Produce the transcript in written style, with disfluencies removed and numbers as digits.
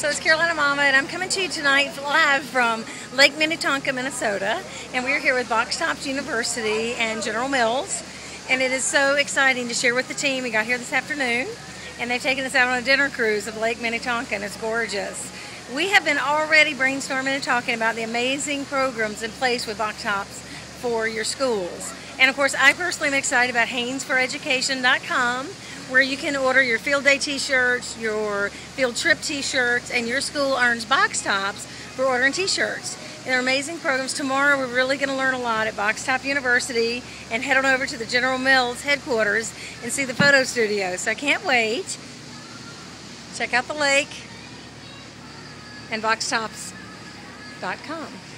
So it's Carolina Mama, and I'm coming to you tonight live from Lake Minnetonka, Minnesota. And we're here with Box Tops University and General Mills. And it is so exciting to share with the team. We got here this afternoon, and they've taken us out on a dinner cruise of Lake Minnetonka, and it's gorgeous. We have been already brainstorming and talking about the amazing programs in place with Box Tops for your schools. And of course, I personally am excited about HaynesForEducation.com, where you can order your field day t-shirts, your field trip t-shirts, and your school earns Box Tops for ordering t-shirts. And they're amazing programs. Tomorrow we're really going to learn a lot at Box Top University and head on over to the General Mills headquarters and see the photo studio. So I can't wait. Check out the lake and BoxTops.com.